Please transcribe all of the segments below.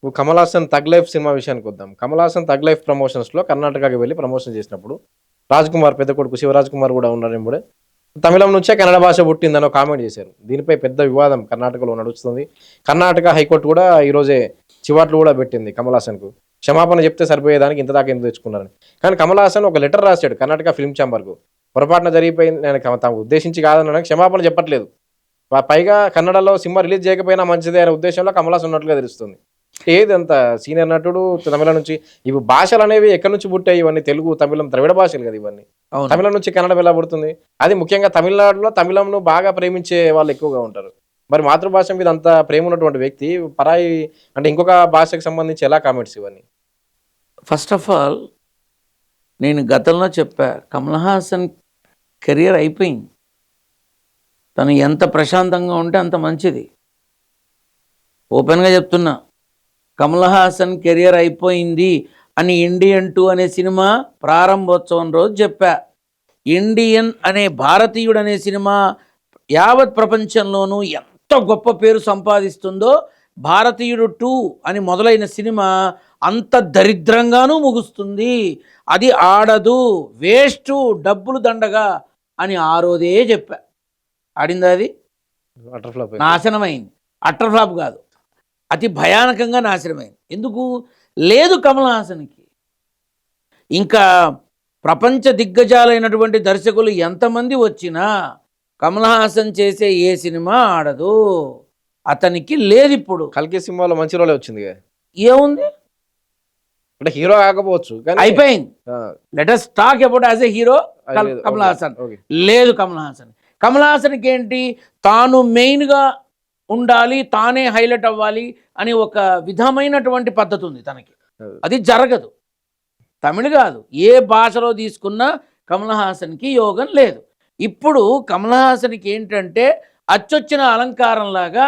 ఇప్పుడు 'Kamal Haasan' 'thug life' సినిమా విషయానికొద్దాం. 'కమల్ హాసన్' 'థగ్ లైఫ్' ప్రమోషన్స్‌లో కర్ణాటకకి వెళ్లి ప్రమోషన్ చేసినప్పుడు, రాజ్ కుమార్ పెద్ద కొడుకు 'శివరాజ్ కుమార్' గూడా ఉన్నారెంబడే. తమిళం నుంచే కన్నడ భాష పుట్టిందని ఒక కామెంట్ చేశారు. దీనిపై పెద్ద వివాదం కర్ణాటకలో నడుస్తుంది. కర్ణాటక హైకోర్టు గూడా ఈరోజే చివాట్లు గూడా పెట్టింది 'కమల్ హాసన్‌కు'. క్షమాపణ చెప్తే సరిపోయేదానికి ఇంత దాకా ఎందుకు తెచ్చుకున్నారని. కానీ 'కమల్ హాసన్' ఒక లెటర్ రాసాడు కర్ణాటక ఫిల్మ్ ఛాంబర్‌కు. పొరపాటున జరిగిపోయింది, నేను తాము ఉద్దేశించి కాదనడానికి క్షమాపణ చెప్పట్లేదు. పైగా కన్నడలో సినిమా రిలీజ్ చేయకపోయినా మంచిదే అనే ఉద్దేశంలో 'కమల్ హాసన్' ఉన్నట్లుగా తెలుస్తుంది. ఏదంత సీనియర్ నటుడు తమిళం నుంచి, ఇవి భాషలనేవి ఎక్కడి నుంచి పుట్టాయి ఇవన్నీ? తెలుగు, తమిళం ద్రవిడ భాషలు కదా ఇవన్నీ. అవును. తమిళం నుంచి కన్నడం ఎలా పుడుతుంది? అది ముఖ్యంగా తమిళనాడులో తమిళంను బాగా ప్రేమించే వాళ్ళు ఎక్కువగా ఉంటారు. మరి మాతృభాష మీద అంత ప్రేమ ఉన్నటువంటి వ్యక్తి పరాయి అంటే ఇంకొక భాషకు సంబంధించి ఎలా కామెంట్స్ ఇవన్నీ? ఫస్ట్ ఆఫ్ ఆల్ నేను గతంలో చెప్పా, కమల్ హాసన్ కెరియర్ అయిపోయింది. తను ఎంత ప్రశాంతంగా ఉంటే అంత మంచిది. ఓపెన్గా చెప్తున్నా, కమల్ హాసన్ కెరియర్ అయిపోయింది అని ఇండియన్ 2 అనే సినిమా ప్రారంభోత్సవం రోజు చెప్పా. ఇండియన్ అనే భారతీయుడు అనే సినిమా యావత్ ప్రపంచంలోనూ ఎంత గొప్ప పేరు సంపాదిస్తుందో, భారతీయుడు 2 అని మొదలైన సినిమా అంత దరిద్రంగానూ ముగుస్తుంది. అది ఆడదు, వేస్టు, డబ్బులు దండగా అని ఆ రోజే చెప్పా. ఆడిందా? అది అటర్ ఫ్లాప్. నాశనమైంది. అట్టర్ ఫ్లాప్ కాదు, అతి భయానకంగా నాశనమైంది. ఎందుకు లేదు కమల్ హాసన్కి? ఇంకా ప్రపంచ దిగ్గజాలైనటువంటి దర్శకులు ఎంతమంది వచ్చినా కమల్ హాసన్ చేసే ఏ సినిమా ఆడదు. అతనికి లేదు. ఇప్పుడు 'కల్కి' సినిమాలో మంచి రోలే వచ్చింది కదా. ఏముంది, అంటే హీరో కాకపోవచ్చు కానీ అయిపోయింది. ఆ, let us talk about as a hero అది లేదు. కమల్ ఓకే, హాసన్. ఓకే. లేదు కమల్ హాసన్. కమల్ హాసన్కి ఏంటి, తాను మెయిన్గా ఉండాలి, తానే హైలైట్ అవ్వాలి అని ఒక విధమైనటువంటి పద్ధతి ఉంది తనకి. అది జరగదు. తమిళ్ కాదు, ఏ భాషలో తీసుకున్నా కమల్ హాసన్కి యోగం లేదు. ఇప్పుడు కమల్ హాసన్కి ఏంటంటే అచ్చొచ్చిన అలంకారంలాగా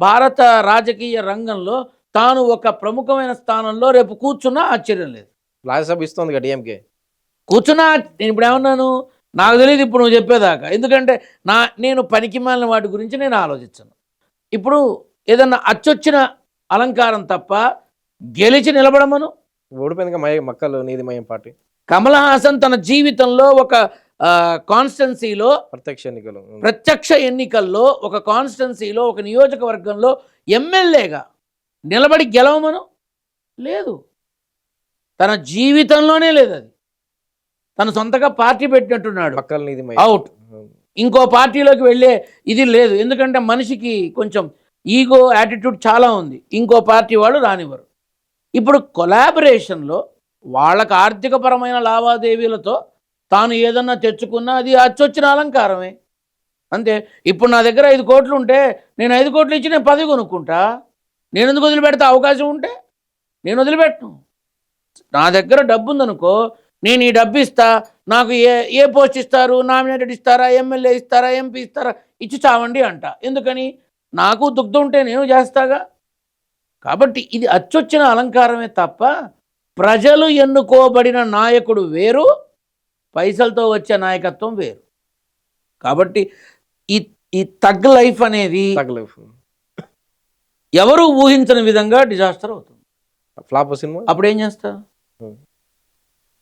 భారత రాజకీయ రంగంలో తాను ఒక ప్రముఖమైన స్థానంలో రేపు కూర్చున్నా ఆశ్చర్యం లేదు. రాజ్యసభ ఇస్తుంది కదా డిఎంకే. కూర్చున్నా నేను ఇప్పుడు ఏమన్నాను నాకు తెలియదు ఇప్పుడు నువ్వు చెప్పేదాకా. ఎందుకంటే నేను పనికిమాలిన వాటి గురించి నేను ఆలోచించను. ఇప్పుడు ఏదన్నా అచ్చొచ్చిన అలంకారం తప్ప గెలిచి నిలబడమను. ఓడిపోయింది మక్కలు నీదిమయం పార్టీ కమల్ హాసన్ తన జీవితంలో ఒక కాన్స్టెన్సీలో, ప్రత్యక్ష ఎన్నికల్లో ఒక కాన్స్టెన్సీలో, ఒక నియోజకవర్గంలో ఎమ్మెల్యేగా నిలబడి గెలవమను. లేదు, తన జీవితంలోనే లేదు. అది తన సొంతగా పార్టీ పెట్టినట్టున్నాడు, అవుట్. ఇంకో పార్టీలోకి వెళ్ళే ఇది లేదు. ఎందుకంటే మనిషికి కొంచెం ఈగో, యాటిట్యూడ్ చాలా ఉంది. ఇంకో పార్టీ వాళ్ళు రానివ్వరు. ఇప్పుడు కొలాబరేషన్లో వాళ్ళకు ఆర్థికపరమైన లావాదేవీలతో తాను ఏదన్నా తెచ్చుకున్నా అది అచ్చొచ్చిన అలంకారమే అంతే. ఇప్పుడు నా దగ్గర 5 కోట్లు ఉంటే నేను 5 కోట్లు ఇచ్చి నేను 10 కొనుక్కుంటా. నేను ఎందుకు వదిలిపెడతా? అవకాశం ఉంటే నేను వదిలిపెట్టను. నా దగ్గర డబ్బు ఉందనుకో, నేను ఈ డబ్బు ఇస్తా, నాకు ఏ పోస్ట్ ఇస్తారు, నామినేటెడ్ ఇస్తారా, ఎమ్మెల్యే ఇస్తారా, ఎంపీ ఇస్తారా, ఇచ్చి చావండి అంట. ఎందుకని? నాకు దుగ్ధం ఉంటే నేను చేస్తాగా. కాబట్టి ఇది అచ్చొచ్చిన అలంకారమే తప్ప ప్రజలు ఎన్నుకోబడిన నాయకుడు వేరు, పైసలతో వచ్చే నాయకత్వం వేరు. కాబట్టి ఈ థగ్ లైఫ్ అనేది ఎవరు ఊహించని విధంగా డిజాస్టర్ అవుతుంది. Flop cinema. అప్పుడు ఏం చేస్తా?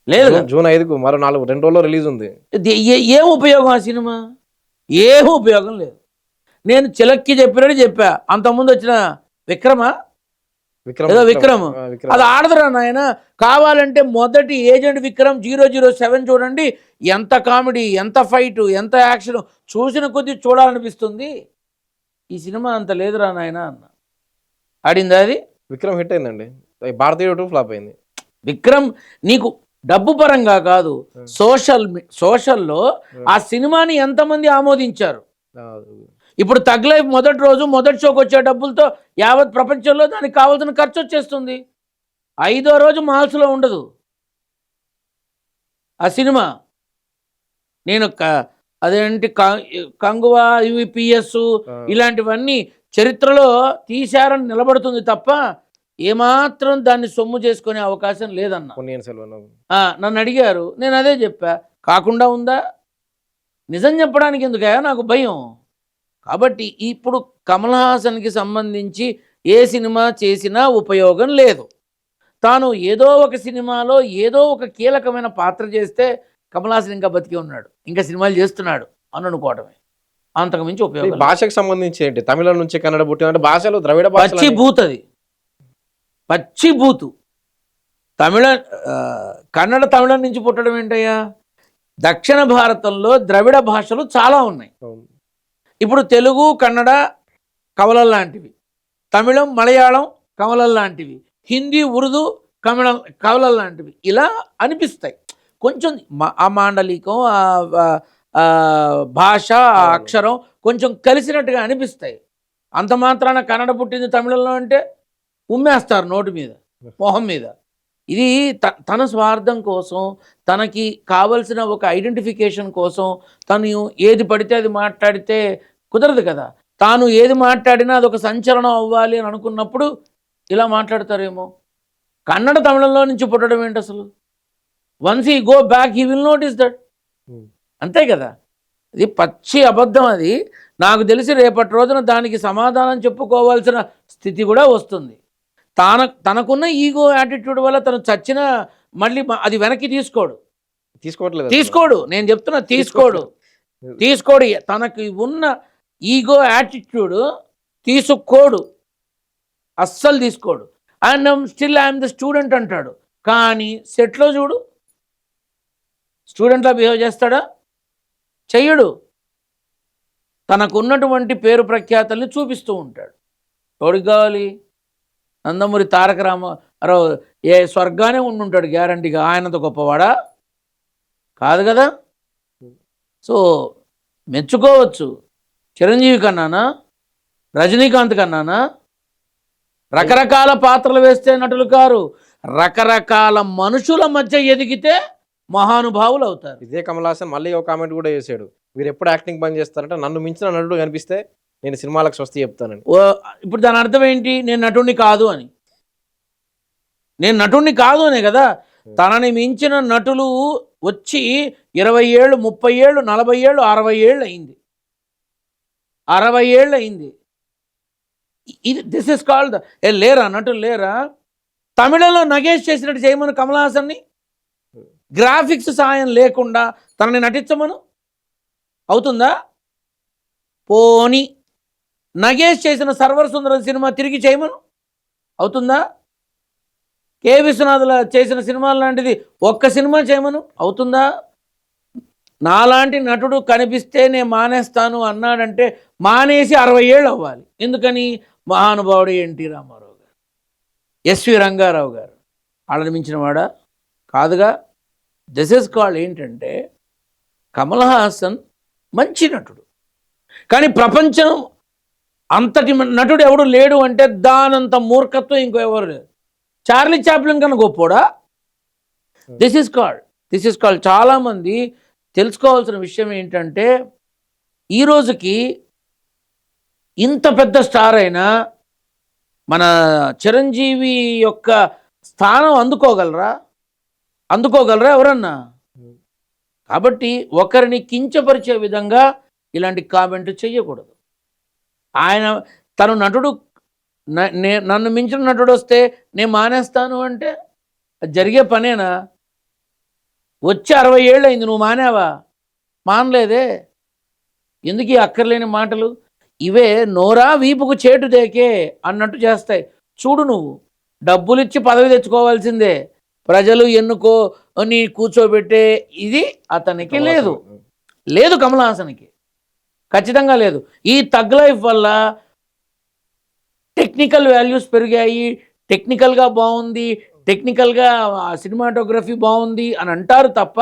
లేదు, జూన్ 5కు మరో 2 రోజుల్లో రిలీజ్ ఉంది. ఏం ఉపయోగం ఆ సినిమా? ఏం ఉపయోగం లేదు. నేను చిలక్కి చెప్పినట్టు చెప్పా. అంతకుముందు వచ్చిన విక్రమ్ అది ఆడదురా నాయన. కావాలంటే మొదటి ఏజెంట్ విక్రమ్ 007 చూడండి, ఎంత కామెడీ, ఎంత ఫైటు, ఎంత యాక్షన్, చూసిన కొద్దీ చూడాలనిపిస్తుంది. ఈ సినిమా అంత లేదురా నాయన అన్న. ఆడిందా అది? విక్రమ్ హిట్ అయిందండి, భారతీయుడు 2 ఫ్లాప్ అయింది. విక్రమ్ నీకు డబ్బు పరంగా కాదు, సోషల్లో ఆ సినిమాని ఎంతమంది ఆమోదించారు. ఇప్పుడు థగ్ లైఫ్ మొదటి రోజు మొదటి షోకి వచ్చే డబ్బులతో యావత్ ప్రపంచంలో దానికి కావాల్సిన ఖర్చు వచ్చేస్తుంది. 5వ రోజు మాల్స్లో ఉండదు ఆ సినిమా. నేను అదేంటి కంగువా, యూపీఎస్ ఇలాంటివన్నీ చరిత్రలో తీశారని నిలబడుతుంది తప్ప ఏమాత్రం దాన్ని సొమ్ము చేసుకునే అవకాశం లేదన్నా. నన్ను అడిగారు, నేను అదే చెప్పా. కాకుండా ఉందా? నిజం చెప్పడానికి ఎందుకయ్యా నాకు భయం. కాబట్టి ఇప్పుడు కమల్ హాసన్కి సంబంధించి ఏ సినిమా చేసినా ఉపయోగం లేదు. తాను ఏదో ఒక సినిమాలో ఏదో ఒక కీలకమైన పాత్ర చేస్తే కమల్ హాసన్ ఇంకా బతికి ఉన్నాడు, ఇంకా సినిమాలు చేస్తున్నాడు అని అనుకోవడమే, అంతకు మించి ఈ ఉపయోగం లేదు. భాషకు సంబంధించి ఏంటి, తమిళం నుంచి కన్నడ పుట్టిన అంటే భాషలు ద్రవిడ భాషలు పచ్చి బూత్ అది, పచ్చి బూతు. కన్నడ తమిళం నుంచి పుట్టడం ఏంటయ్యా? దక్షిణ భారతంలో ద్రవిడ భాషలు చాలా ఉన్నాయి. ఇప్పుడు తెలుగు కన్నడ కవలలు లాంటివి, తమిళం మలయాళం కవలలు లాంటివి, హిందీ ఉర్దూ కవలలు లాంటివి, ఇలా అనిపిస్తాయి. కొంచెం ఆ మాండలికం, ఆ భాష, ఆ అక్షరం కొంచెం కలిసినట్టుగా అనిపిస్తాయి. అంత మాత్రాన కన్నడ పుట్టింది తమిళంలో అంటే ఉమ్మేస్తారు నోటి మీద, మొహం మీద. ఇది తన స్వార్థం కోసం, తనకి కావలసిన ఒక ఐడెంటిఫికేషన్ కోసం తను ఏది పడితే అది మాట్లాడితే కుదరదు కదా. తాను ఏది మాట్లాడినా అదొక సంచలనం అవ్వాలి అని అనుకున్నప్పుడు ఇలా మాట్లాడతారేమో. కన్నడ తమిళంలో నుంచి పుట్టడం ఏంటి అసలు? Once he go back he will notice that. అంతే కదా, ఇది పచ్చి అబద్ధం. అది నాకు తెలిసి రేపటి రోజున దానికి సమాధానం చెప్పుకోవాల్సిన స్థితి కూడా వస్తుంది. తనకున్న ఈగో యాటిట్యూడ్ వల్ల తను చచ్చిన మళ్ళీ అది వెనక్కి తీసుకోడు. నేను చెప్తున్నా, తీసుకోడు. తనకి ఉన్న ఈగో యాటిట్యూడ్ తీసుకోడు, అస్సలు తీసుకోడు. And still I'm the student అంటాడు, కానీ సెట్లో చూడు స్టూడెంట్లా బిహేవ్ చేస్తాడా? చెయ్యడు. తనకున్నటువంటి పేరు ప్రఖ్యాతల్ని చూపిస్తూ ఉంటాడు. ఎవడికి కావాలి? నందమూరి తారక రామారావు ఏ స్వర్గానే ఉండుంటాడు గ్యారంటీగా, ఆయనంత గొప్పవాడా? కాదు కదా. సో మెచ్చుకోవచ్చు. చిరంజీవి కన్నానా, రజనీకాంత్ కన్నానా? రకరకాల పాత్రలు వేస్తే నటులు కారు, రకరకాల మనుషుల మధ్య ఎదిగితే మహానుభావులు అవుతారు. ఇదే కమల్ హాసన్ మళ్ళీ ఒక కామెంట్ కూడా చేశాడు, మీరు ఎప్పుడు యాక్టింగ్ పని చేస్తారంటే నన్ను మించిన నటుడు కనిపిస్తే నేను సినిమాలకు స్వస్తి చెప్తానని. ఇప్పుడు దాని అర్థం ఏంటి? నేను నటుడిని కాదు అనే కదా. తనని మించిన నటులు వచ్చి 20 ఏళ్ళు, 30 ఏళ్ళు, 40 ఏళ్ళు, 60 ఏళ్ళు అయింది. 60 ఏళ్ళు అయింది. ఇది దిస్ ఇస్ కాల్డ్ లేరా నటులు లేరా? తమిళంలో నగేష్ చేసినట్టు చేయమను కమల్ హాసన్ని, గ్రాఫిక్స్ సాయం లేకుండా తనని నటించమను, అవుతుందా? పోనీ నగేష్ చేసిన సర్వర్ సుందర సినిమా తిరిగి చేయమను, అవుతుందా? కె విశ్వనాథుల చేసిన సినిమాలు లాంటిది ఒక్క సినిమా చేయమను, అవుతుందా? నాలాంటి నటుడు కనిపిస్తే నేను మానేస్తాను అన్నాడంటే మానేసి 60 ఏళ్ళు అవ్వాలి. ఎందుకని? మహానుభావుడు ఎన్టీ రామారావు గారు, ఎస్వి రంగారావు గారు, వాళ్ళని మించిన వాడా? కాదుగా. దిస్ ఇస్ కాల్డ్ ఏంటంటే, కమల్ హాసన్ మంచి నటుడు, కానీ ప్రపంచం అంతటి నటుడు ఎవడు లేడు అంటే దానంత మూర్ఖత్వం ఇంకో ఎవరు లేదు. చార్లీ చాప్లిన్ కన్నా గొప్పోడా? దిస్ ఇస్ కాల్డ్ చాలామంది తెలుసుకోవాల్సిన విషయం ఏంటంటే, ఈరోజుకి ఇంత పెద్ద స్టార్ అయినా మన చిరంజీవి యొక్క స్థానం అందుకోగలరా ఎవరన్నా? కాబట్టి ఒకరిని కించపరిచే విధంగా ఇలాంటి కామెంట్ చెయ్యకూడదు. తను నటుడు, నన్ను మించిన నటుడు వస్తే నేను మానేస్తాను అంటే జరిగే పనేనా? వచ్చి 60 ఏళ్ళు అయింది, నువ్వు మానేవా? మానలేదే. ఎందుకు ఈ అక్కర్లేని మాటలు? ఇవే నోరా వీపుకు చేటు దేకే అన్నట్టు చేస్తాయి. చూడు, నువ్వు డబ్బులిచ్చి పదవి తెచ్చుకోవాల్సిందే, ప్రజలు ఎన్నుకో నీ కూర్చోబెట్టే ఇది అతనికి లేదు కమల్ హాసన్కి ఖచ్చితంగా లేదు. ఈ తగ్ లైఫ్ వల్ల టెక్నికల్ వాల్యూస్ పెరిగాయి, టెక్నికల్గా బాగుంది, టెక్నికల్గా సినిమాటోగ్రఫీ బాగుంది అని అంటారు తప్ప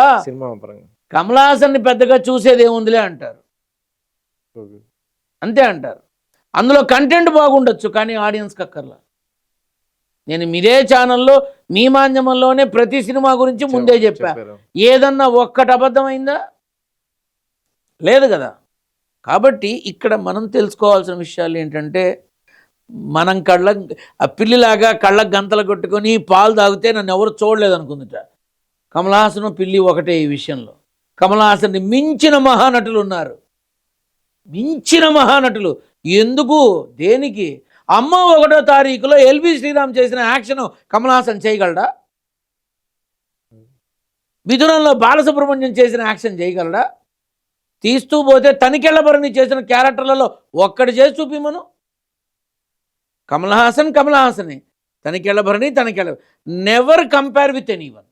కమల్ హాసన్ని పెద్దగా చూసేది ఏముందిలే అంటారు, అంతే అంటారు. అందులో కంటెంట్ బాగుండొచ్చు, కానీ ఆడియన్స్కి అక్కర్లా. నేను మీదే ఛానల్లో మీ మాధ్యమంలోనే ప్రతి సినిమా గురించి ముందే చెప్పా. ఏదన్నా ఒక్కటి అబద్ధమైందా? లేదు కదా. కాబట్టి ఇక్కడ మనం తెలుసుకోవాల్సిన విషయాలు ఏంటంటే, మనం పిల్లిలాగా కళ్ళకు గంతలు కొట్టుకొని పాలు తాగితే నన్ను ఎవరు చూడలేదు అనుకుందిట. కమల్ హాసన్ పిల్లి ఒకటే ఈ విషయంలో. కమల్ హాసన్ని మించిన మహానటులు ఉన్నారు, మించిన మహానటులు. ఎందుకు? దేనికి? అమ్మ 1వ తారీఖులో ఎల్వి శ్రీరామ్ చేసిన యాక్షన్ కమల్ హాసన్ చేయగలడా? మిథునంలో బాలసుబ్రహ్మణ్యం చేసిన యాక్షన్ చేయగలడా? తీస్తూ పోతే తనికెళ్ళబరిని చేసిన క్యారెక్టర్లలో ఒక్కటి చేసి చూపిమను. కమల్ హాసనే, తనికెళ్ళబరిని నెవర్ కంపేర్ విత్ ఎనీవన్.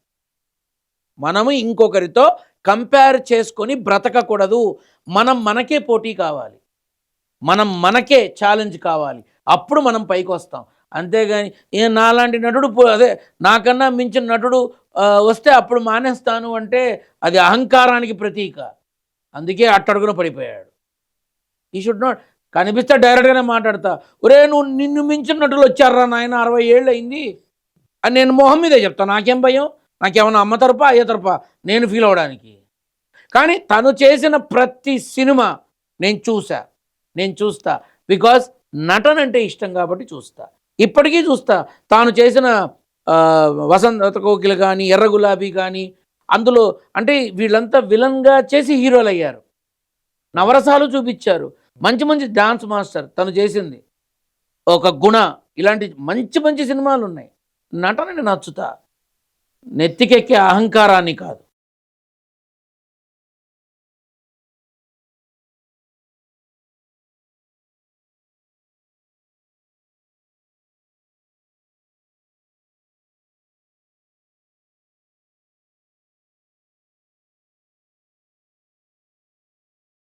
మనము ఇంకొకరితో కంపేర్ చేసుకొని బ్రతకకూడదు. మనం మనకే పోటీ కావాలి, మనం మనకే ఛాలెంజ్ కావాలి, అప్పుడు మనం పైకి వస్తాం. అంతేగాని నాలాంటి నటుడు అదే నాకన్నా మించిన నటుడు వస్తే అప్పుడు మానేస్తాను అంటే అది అహంకారానికి ప్రతీక. అందుకే అట్టడుగున పడిపోయాడు. ఈ షుడ్ నాట్. కనిపిస్తే డైరెక్ట్గానే మాట్లాడతా, ఒరే నిన్ను మించిన నటులు వచ్చారా నాయన, 60 ఏళ్ళు అయింది అని నేను మొహం మీదే చెప్తాను. నాకేం భయం? నాకేమన్నా అమ్మ తరపా అయ్య తరపా నేను ఫీల్ అవడానికి? కానీ తను చేసిన ప్రతి సినిమా నేను చూస్తా. బికాజ్ నటన అంటే ఇష్టం కాబట్టి చూస్తా. ఇప్పటికీ చూస్తా. తాను చేసిన వసంత కోకిల కానీ, ఎర్ర గులాబీ కానీ, అందులో అంటే వీళ్ళంతా విలన్గా చేసి హీరోలు అయ్యారు, నవరసాలు చూపించారు. మంచి మంచి డాన్స్ మాస్టర్ తను చేసింది, ఒక గుణ, ఇలాంటి మంచి మంచి సినిమాలు ఉన్నాయి. నటనని నచ్చుతా, నెత్తికెక్కే అహంకారాన్ని కాదు.